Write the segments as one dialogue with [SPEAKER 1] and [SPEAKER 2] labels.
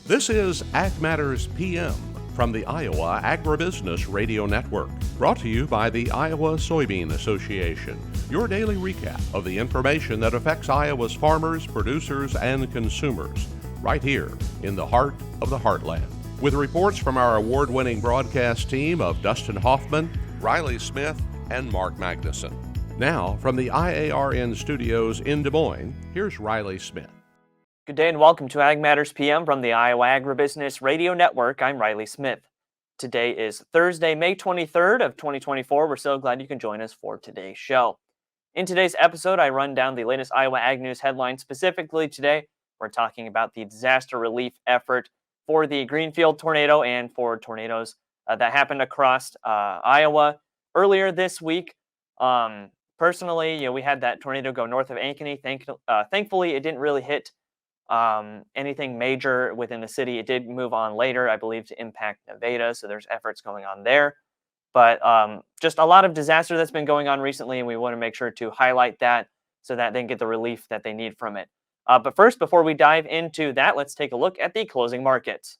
[SPEAKER 1] This is Ag Matters PM from the Iowa Agribusiness Radio Network, brought to you by the Iowa Soybean Association. Your daily recap of the information that affects Iowa's farmers, producers, and consumers, right here in the heart of the heartland. With reports from our award-winning broadcast team of Dustin Hoffman, Riley Smith, and Mark Magnuson. Now, from the IARN studios in Des Moines, here's Riley Smith.
[SPEAKER 2] Good day and welcome to Ag Matters PM from the Iowa Agribusiness Radio Network. I'm Riley Smith. Today is Thursday, May 23rd of 2024. We're so glad you can join us for today's show. In today's episode, I run down the latest Iowa Ag News headlines. Specifically today, we're talking about the disaster relief effort for the Greenfield tornado and for tornadoes that happened across Iowa earlier this week. Personally, we had that tornado go north of Ankeny. Thankfully, it didn't really hit anything major within the city. It did move on later, I believe, to impact Nevada, so there's efforts going on there. But just a lot of disaster that's been going on recently, and we want to make sure to highlight that so that they can get the relief that they need from it. But first, before we dive into that, let's take a look at the closing markets.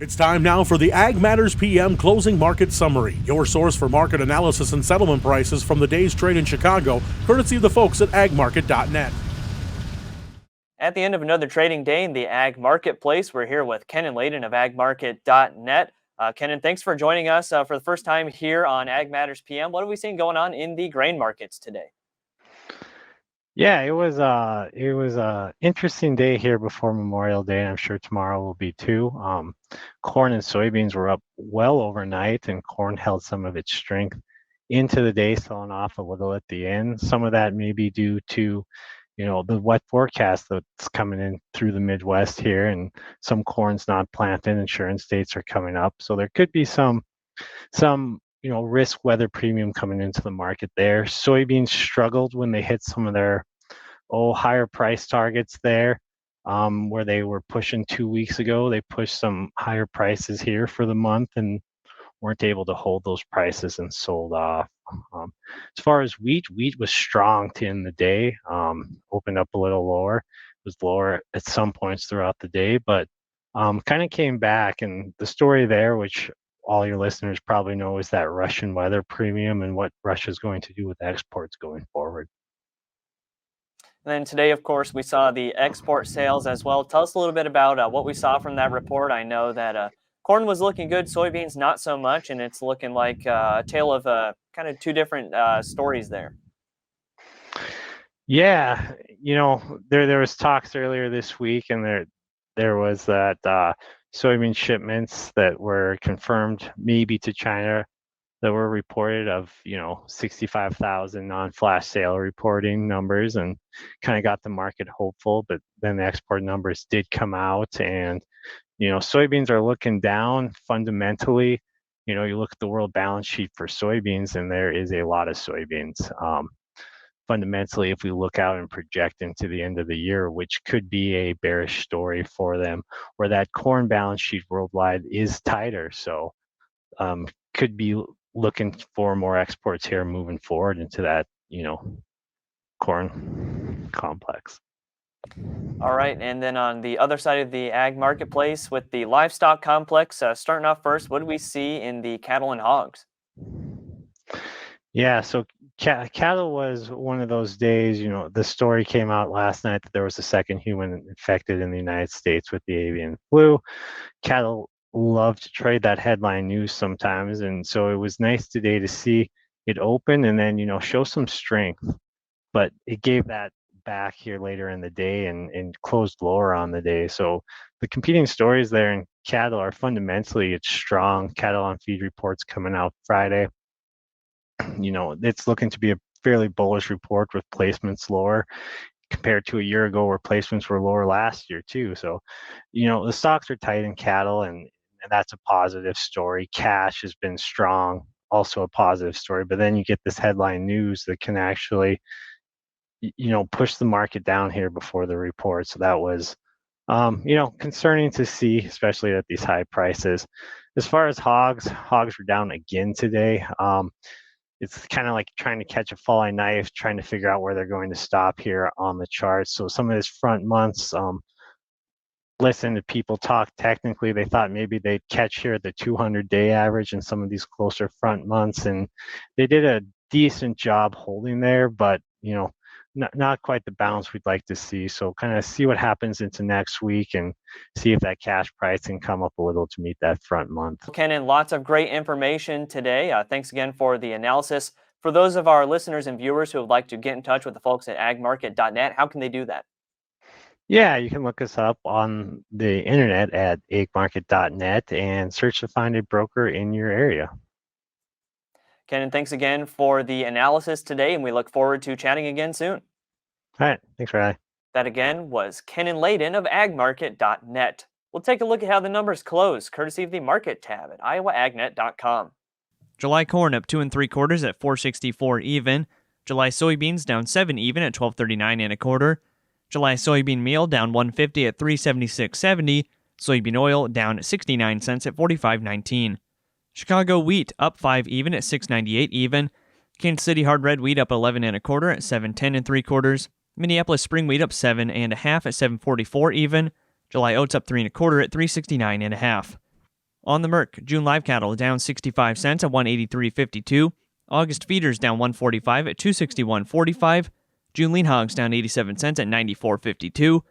[SPEAKER 3] It's time now for the Ag Matters PM Closing Market Summary, your source for market analysis and settlement prices from the day's trade in Chicago, courtesy of the folks at agmarket.net.
[SPEAKER 2] At the end of another trading day in the ag marketplace, we're here with Kenan Layden of agmarket.net. Kenan, thanks for joining us for the first time here on Ag Matters PM. What have we seen going on in the grain markets today?
[SPEAKER 4] Yeah, it was a interesting day here before Memorial Day, and I'm sure tomorrow will be too. Corn and soybeans were up well overnight, and corn held some of its strength into the day, selling off a little at the end. Some of that may be due to the wet forecast that's coming in through the Midwest here, and some corn's not planted. Insurance dates are coming up, so there could be some risk weather premium coming into the market there. Soybeans struggled when they hit some of their higher price targets there, where they were pushing 2 weeks ago. They pushed some higher prices here for the month and weren't able to hold those prices and sold off. As far as wheat was strong to end the day, opened up a little lower. It was lower at some points throughout the day, but kind of came back. And the story there, which all your listeners probably know, is that Russian weather premium and what Russia's going to do with exports going forward.
[SPEAKER 2] And then today, of course, we saw the export sales as well. Tell us a little bit about what we saw from that report. I know that corn was looking good, soybeans not so much, and it's looking like a tale of kind of two different stories there.
[SPEAKER 4] Yeah, there was talks earlier this week, and there was that soybean shipments that were confirmed maybe to China that were reported of 65,000 non-flash sale reporting numbers, and kind of got the market hopeful. But then the export numbers did come out, and soybeans are looking down fundamentally. You look at the world balance sheet for soybeans, and there is a lot of soybeans. Fundamentally, if we look out and project into the end of the year, which could be a bearish story for them, where that corn balance sheet worldwide is tighter. So could be looking for more exports here moving forward into that, corn complex.
[SPEAKER 2] All right, and then on the other side of the ag marketplace with the livestock complex, starting off first, what do we see in the cattle and hogs?
[SPEAKER 4] Yeah, so cattle was one of those days. The story came out last night that there was a second human infected in the United States with the avian flu. Cattle love to trade that headline news sometimes, and so it was nice today to see it open and then show some strength. But it gave that back here later in the day and closed lower on the day. So the competing stories there in cattle are fundamentally, it's strong. Cattle on feed reports coming out Friday. It's looking to be a fairly bullish report with placements lower compared to a year ago, where placements were lower last year too. So, the stocks are tight in cattle, and that's a positive story. Cash has been strong, also a positive story. But then you get this headline news that can actually push the market down here before the report. So that was, concerning to see, especially at these high prices. As far as hogs were down again today. It's kind of like trying to catch a falling knife, trying to figure out where they're going to stop here on the chart. So some of these front months, listen to people talk technically, they thought maybe they'd catch here at the 200-day average in some of these closer front months, and they did a decent job holding there, but not quite the bounce we'd like to see. So kind of see what happens into next week and see if that cash price can come up a little to meet that front month.
[SPEAKER 2] Kenan, lots of great information today. Thanks again for the analysis. For those of our listeners and viewers who would like to get in touch with the folks at agmarket.net, how can they do that?
[SPEAKER 4] Yeah, you can look us up on the internet at agmarket.net and search to find a broker in your area.
[SPEAKER 2] Kenan, thanks again for the analysis today, and we look forward to chatting again soon.
[SPEAKER 4] All right, thanks, Riley.
[SPEAKER 2] That again was Kenan Layden of agmarket.net. We'll take a look at how the numbers close, courtesy of the Market tab at iowaagnet.com.
[SPEAKER 5] July corn up 2 3/4 at $4.64 even. July soybeans down 7 even at $12.39 1/4. July soybean meal down 150 at $3.7670. Soybean oil down 69 cents at $45.19. Chicago wheat up 5 even at $6.98 even. Kansas City hard red wheat up 11 1/4 at $7.10 3/4. Minneapolis spring wheat up 7 1/2 at $7.44 even. July oats up 3 1/4 at $3.69 1/2. On the Merc, June live cattle down 65 cents at $183.52. August feeders down 145 at $261.45. June lean hogs down 87 cents at $94.52.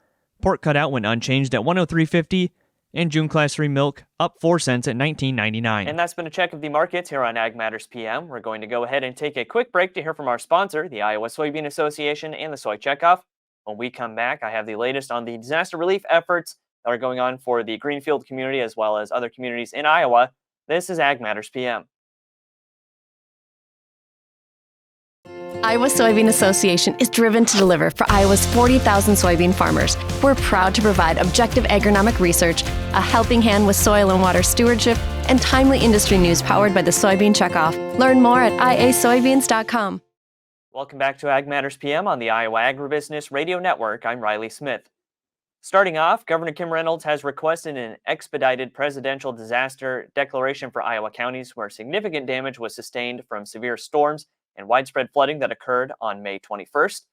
[SPEAKER 5] Pork cutout went unchanged at $103.50. And June Class 3 milk up 4 cents at $19.99.
[SPEAKER 2] And that's been a check of the markets here on Ag Matters PM. We're going to go ahead and take a quick break to hear from our sponsor, the Iowa Soybean Association and the Soy Checkoff. When we come back, I have the latest on the disaster relief efforts that are going on for the Greenfield community as well as other communities in Iowa. This is Ag Matters PM.
[SPEAKER 6] Iowa Soybean Association is driven to deliver for Iowa's 40,000 soybean farmers. We're proud to provide objective agronomic research, a helping hand with soil and water stewardship, and timely industry news powered by the Soybean Checkoff. Learn more at iasoybeans.com.
[SPEAKER 2] Welcome back to Ag Matters PM on the Iowa Agribusiness Radio Network. I'm Riley Smith. Starting off, Governor Kim Reynolds has requested an expedited presidential disaster declaration for Iowa counties where significant damage was sustained from severe storms and widespread flooding that occurred on May 21st.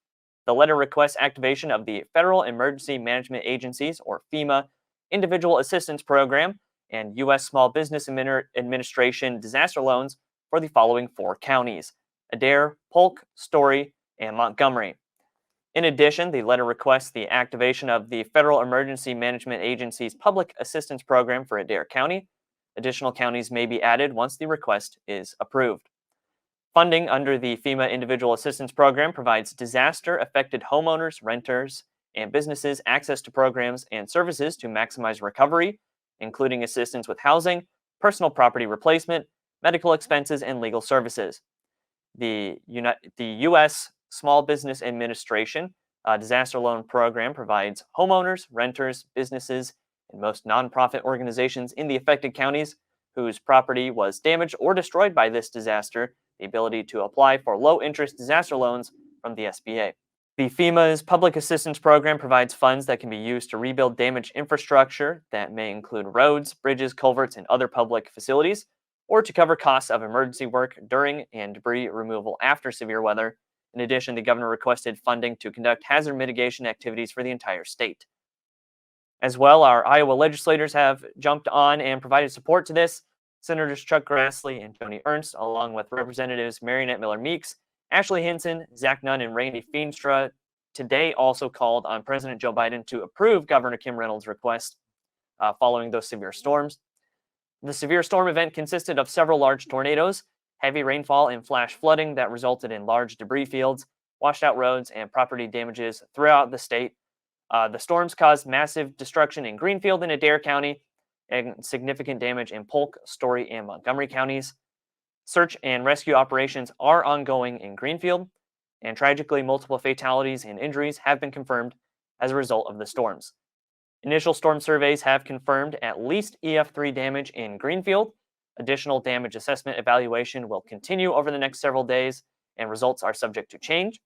[SPEAKER 2] The letter requests activation of the Federal Emergency Management Agency's, or FEMA, Individual Assistance Program and U.S. Small Business Administration disaster loans for the following 4 counties: Adair, Polk, Story, and Montgomery. In addition, the letter requests the activation of the Federal Emergency Management Agency's Public Assistance Program for Adair County. Additional counties may be added once the request is approved. Funding under the FEMA Individual Assistance Program provides disaster-affected homeowners, renters, and businesses access to programs and services to maximize recovery, including assistance with housing, personal property replacement, medical expenses, and legal services. The U.S. Small Business Administration Disaster Loan Program provides homeowners, renters, businesses, and most nonprofit organizations in the affected counties whose property was damaged or destroyed by this disaster the ability to apply for low-interest disaster loans from the SBA. The FEMA's Public Assistance Program provides funds that can be used to rebuild damaged infrastructure that may include roads, bridges, culverts, and other public facilities, or to cover costs of emergency work during and debris removal after severe weather. In addition, the governor requested funding to conduct hazard mitigation activities for the entire state. As well, our Iowa legislators have jumped on and provided support to this. Senators Chuck Grassley and Joni Ernst, along with Representatives Marionette Miller-Meeks, Ashley Hinson, Zach Nunn, and Randy Feenstra, today also called on President Joe Biden to approve Governor Kim Reynolds' request following those severe storms. The severe storm event consisted of several large tornadoes, heavy rainfall, and flash flooding that resulted in large debris fields, washed out roads, and property damages throughout the state. The storms caused massive destruction in Greenfield and Adair County, and significant damage in Polk, Story, and Montgomery counties. Search and rescue operations are ongoing in Greenfield, and tragically, multiple fatalities and injuries have been confirmed as a result of the storms. Initial storm surveys have confirmed at least EF3 damage in Greenfield. Additional damage assessment evaluation will continue over the next several days, and results are subject to change.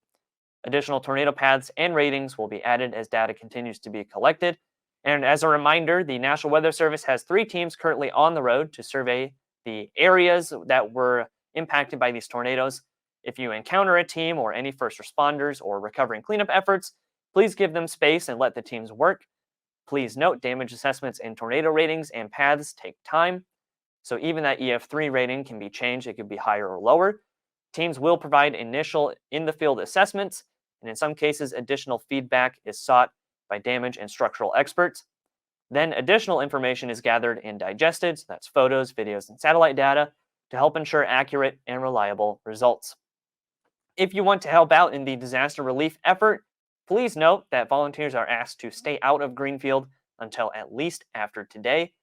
[SPEAKER 2] Additional tornado paths and ratings will be added as data continues to be collected. And as a reminder, the National Weather Service has 3 teams currently on the road to survey the areas that were impacted by these tornadoes. If you encounter a team or any first responders or recovery and cleanup efforts, please give them space and let the teams work. Please note, damage assessments and tornado ratings and paths take time. So even that EF3 rating can be changed. It could be higher or lower. Teams will provide initial in-the-field assessments, and in some cases, additional feedback is sought by damage and structural experts. Then additional information is gathered and digested, so that's photos, videos, and satellite data, to help ensure accurate and reliable results. If you want to help out in the disaster relief effort, please note that volunteers are asked to stay out of Greenfield until at least after today.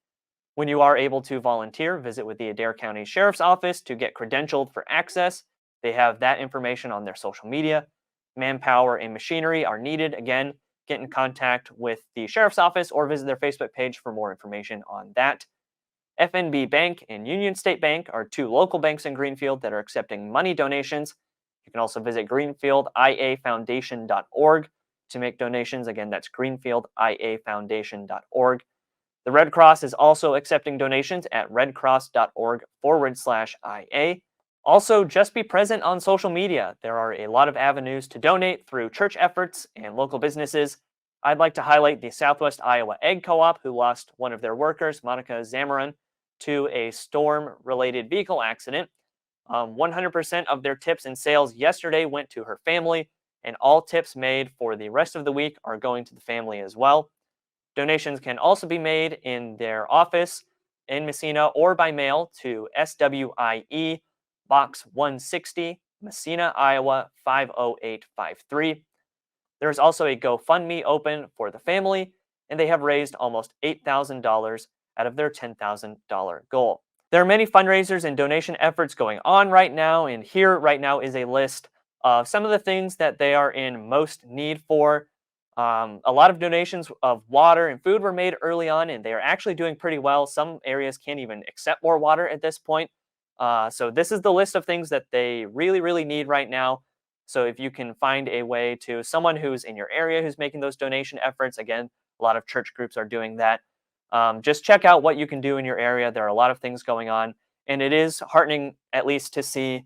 [SPEAKER 2] When you are able to volunteer, visit with the Adair County Sheriff's Office to get credentialed for access. They have that information on their social media. Manpower and machinery are needed. Again, get in contact with the Sheriff's Office or visit their Facebook page for more information on that. FNB Bank and Union State Bank are two local banks in Greenfield that are accepting money donations. You can also visit greenfieldiafoundation.org to make donations. Again, that's greenfieldiafoundation.org. The Red Cross is also accepting donations at redcross.org/IA. Also, just be present on social media. There are a lot of avenues to donate through church efforts and local businesses. I'd like to highlight the Southwest Iowa Egg Co-op, who lost one of their workers, Monica Zamarin, to a storm-related vehicle accident. 100% of their tips and sales yesterday went to her family, and all tips made for the rest of the week are going to the family as well. Donations can also be made in their office in Messina or by mail to SWIE Box 160, Messina, Iowa 50853. There is also a GoFundMe open for the family, and they have raised almost $8,000 out of their $10,000 goal. There are many fundraisers and donation efforts going on right now, and here right now is a list of some of the things that they are in most need for. A lot of donations of water and food were made early on, and they are actually doing pretty well. Some areas can't even accept more water at this point. So this is the list of things that they really, really need right now. So if you can find a way to someone who's in your area who's making those donation efforts, again, a lot of church groups are doing that. Just check out what you can do in your area. There are a lot of things going on, and it is heartening at least to see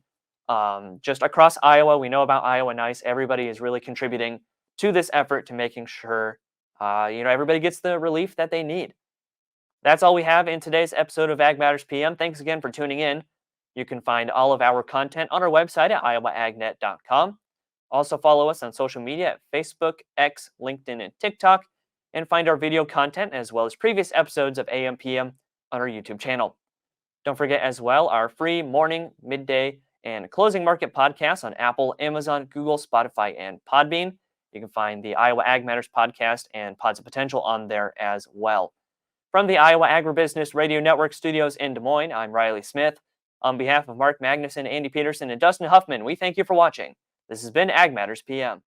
[SPEAKER 2] just across Iowa. We know about Iowa Nice. Everybody is really contributing to this effort to making sure everybody gets the relief that they need. That's all we have in today's episode of Ag Matters PM. Thanks again for tuning in. You can find all of our content on our website at iowaagnet.com. Also follow us on social media at Facebook, X, LinkedIn, and TikTok, and find our video content as well as previous episodes of AM PM on our YouTube channel. Don't forget as well our free morning, midday, and closing market podcasts on Apple, Amazon, Google, Spotify, and Podbean. You can find the Iowa Ag Matters podcast and Pods of Potential on there as well. From the Iowa Agribusiness Radio Network studios in Des Moines, I'm Riley Smith. On behalf of Mark Magnuson, Andy Peterson, and Dustin Huffman, we thank you for watching. This has been Ag Matters PM.